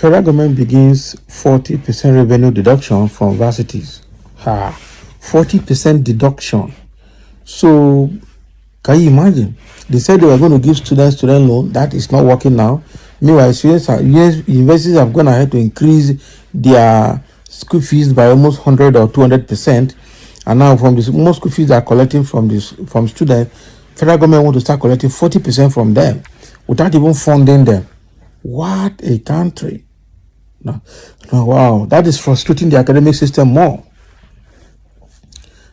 Federal government begins 40% revenue deduction from universities. 40% deduction. So, can you imagine? They said they were going to give student loan. That is not working now. Meanwhile, universities have gone ahead to increase their school fees by almost 100 or 200%. And now, from this, most school fees are collecting from students. Federal government want to start collecting 40% from them without even funding them. What a country! No, wow, that is frustrating the academic system more.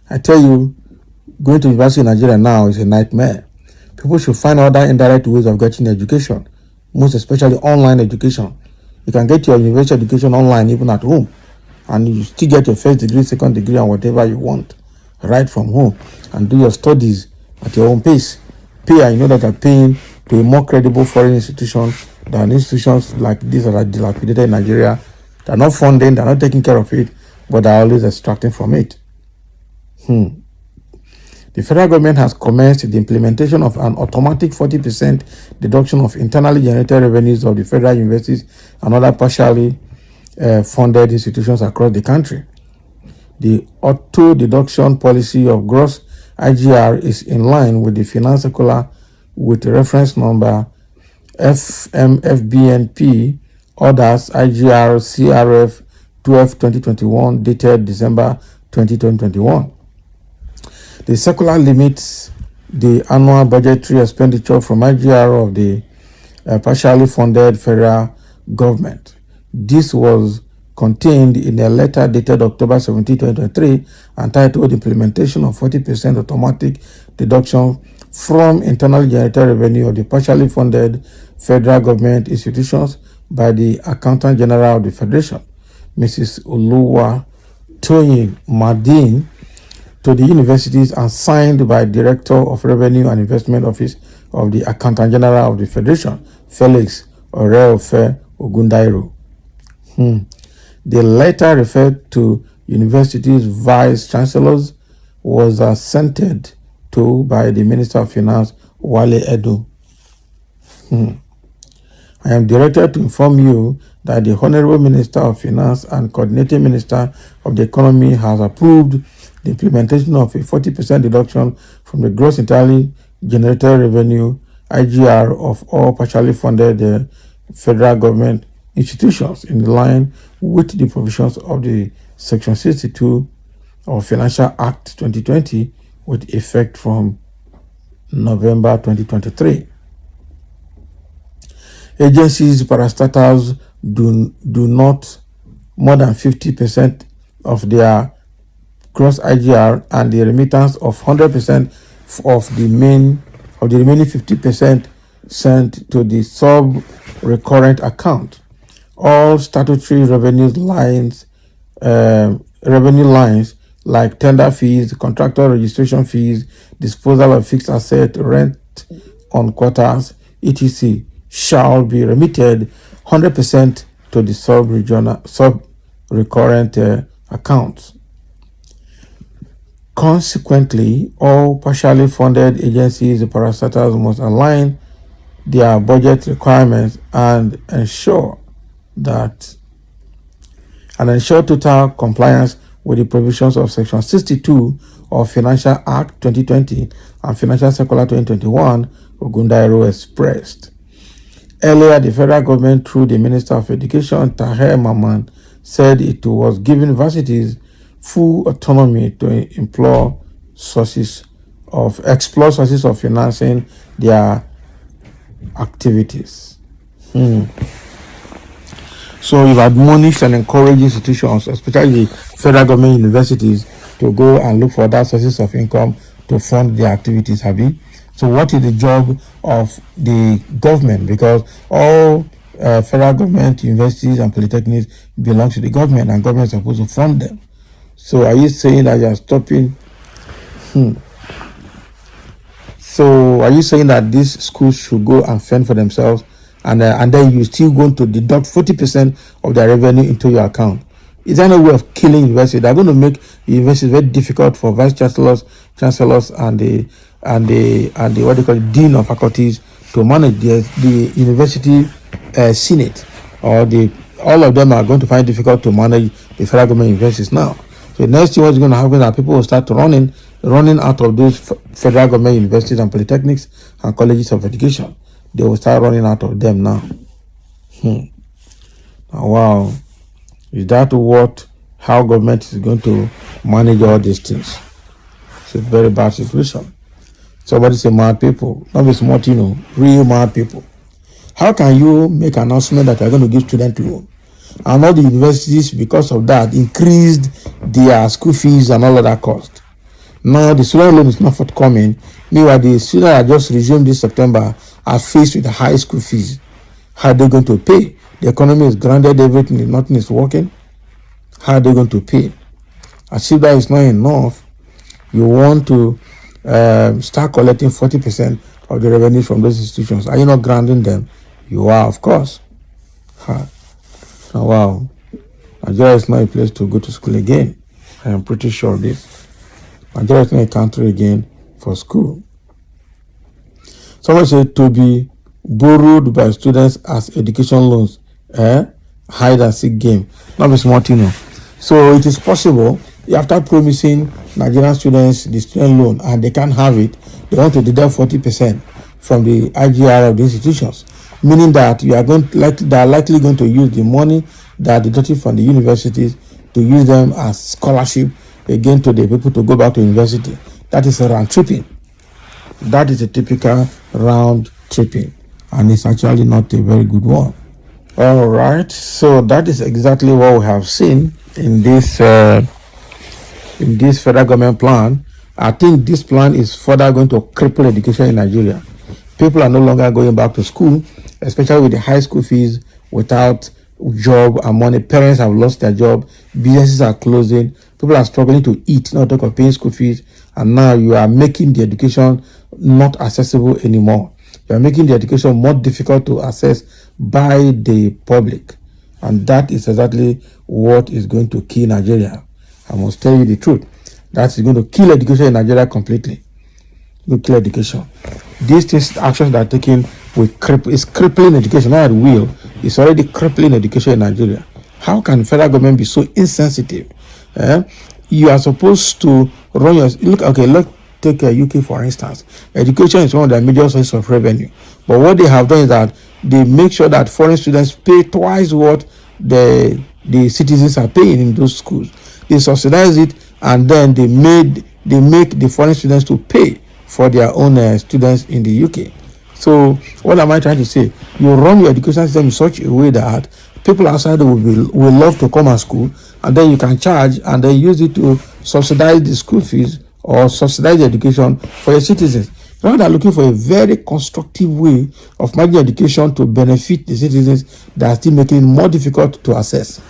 I tell you, going to university in Nigeria now is a nightmare. People should find other indirect ways of getting education, most especially online education. You can get your university education online even at home, and you still get your first degree, second degree, and whatever you want right from home, and do your studies at your own pace. Pay, and you know that you're paying to a more credible foreign institution than institutions like these that are dilapidated in Nigeria. They're not funding, they're not taking care of it, but they're always extracting from it. The federal government has commenced the implementation of an automatic 40% deduction of internally generated revenues of the federal universities and other partially funded institutions across the country. The auto deduction policy of gross IGR is in line with the finance circular with reference number FMFBNP orders IGR CRF 12/2021 dated December 2021. The circular limits the annual budgetary expenditure from IGR of the partially funded federal government. This was contained in a letter dated October 17, 2023, entitled Implementation of 40% Automatic Deduction from Internally Generated Revenue of the Partially Funded Federal Government Institutions by the Accountant General of the Federation, Mrs. Oluwatoyin Madin, to the universities, and signed by Director of Revenue and Investment Office of the Accountant General of the Federation, Felix Oreofe Ogundairo. The letter referred to universities' vice chancellors was assented to by the Minister of Finance, Wale Edo. I am directed to inform you that the Honorable Minister of Finance and Coordinating Minister of the Economy has approved the implementation of a 40% deduction from the gross internally generated revenue IGR of all partially funded federal government institutions in line with the provisions of the Section 62 of Financial Act 2020 with effect from November 2023. Agencies, parastatals do not more than 50% of their gross IGR, and the remittance of 100% of the remaining 50% sent to the sub-recurrent account. All statutory revenue lines like tender fees, contractor registration fees, disposal of fixed asset, rent on quarters, etc., shall be remitted 100% to the sub-recurrent accounts. Consequently, all partially funded agencies, parastatals, must align their budget requirements and ensure total compliance with the provisions of Section 62 of Financial Act 2020 and Financial Circular 2021, Ogundairo expressed. Earlier, the federal government, through the Minister of Education, Taher Maman, said it was giving universities full autonomy to explore sources of financing their activities. So you've admonished and encouraged institutions, especially federal government universities, to go and look for other sources of income to fund their activities, have you? So what is the job of the government? Because all federal government universities and polytechnics belong to the government, and government is supposed to fund them. So are you saying that you are stopping? So are you saying that these schools should go and fend for themselves, and then you're still going to deduct 40% of their revenue into your account? Is that a way of killing university? They're going to make universities very difficult for vice chancellors, and the what they call dean of faculties to manage the university senate or the all of them are going to find it difficult to manage the federal government universities now. So the next thing what's going to happen is that people will start running out of those federal government universities and polytechnics and colleges of education. They will start running out of them now. Wow. Is that how government is going to manage all these things? It's a very bad situation. Somebody say mad people. Not be smart, real mad people. How can you make an announcement that you're going to give student loan? And all the universities, because of that, increased their school fees and all of that cost. Now the student loan is not forthcoming. Meanwhile, the students that just resumed this September are faced with the high school fees. How are they going to pay? The economy is grounded, nothing is working. How are they going to pay? As if that is not enough, you want to start collecting 40% of the revenue from those institutions. Are you not grounding them? You are, of course. Wow. Nigeria is not a place to go to school again. I am pretty sure of this. Nigeria is not a country again for school. Someone said to be borrowed by students as education loans, hide and seek game. Not be smart, So it is possible, after promising Nigerian students the student loan and they can't have it, they want to deduct 40% from the IGR of the institutions, meaning that they are likely going to use the money that deducted from the universities to use them as scholarship again to the people to go back to university. That is a round tripping. That is a typical round tripping, and it's actually not a very good one. All right, so that is exactly what we have seen in this federal government plan. I think this plan is further going to cripple education in Nigeria. People are no longer going back to school, especially with the high school fees, without job and money. Parents have lost their job, businesses are closing, people are struggling to eat, not talk of paying school fees, and now you are making the education not accessible anymore. You are making the education more difficult to access by the public, and that is exactly what is going to kill Nigeria. I must tell you the truth. That is going to kill education in Nigeria completely. It will kill education. These actions that are taken is crippling education, not at will. It's already crippling education in Nigeria. How can federal government be so insensitive? You are supposed to run your let's take UK for instance. Education is one of their major sources of revenue. But what they have done is that they make sure that foreign students pay twice what the citizens are paying in those schools. They subsidize it, and then they make the foreign students to pay for their own students in the UK. So what am I trying to say? You run your education system in such a way that people outside will love to come to school, and then you can charge and then use it to subsidize the school fees or subsidize the education for your citizens. Now they're looking for a very constructive way of managing education to benefit the citizens that are still making it more difficult to access.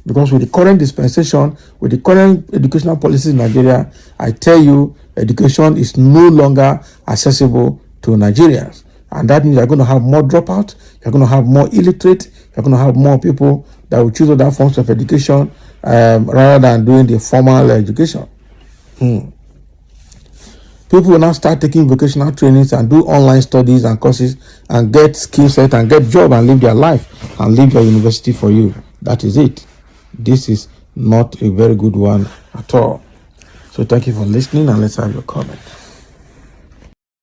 Because with the current dispensation, with the current educational policies in Nigeria, I tell you, education is no longer accessible to Nigerians. And that means you're going to have more dropout, you're going to have more illiterate, you're going to have more people that will choose other forms of education rather than doing the formal education. People will now start taking vocational trainings and do online studies and courses and get skill set and get job and live their life and leave your university for you. That is it. This is not a very good one at all. So thank you for listening, and let's have your comment.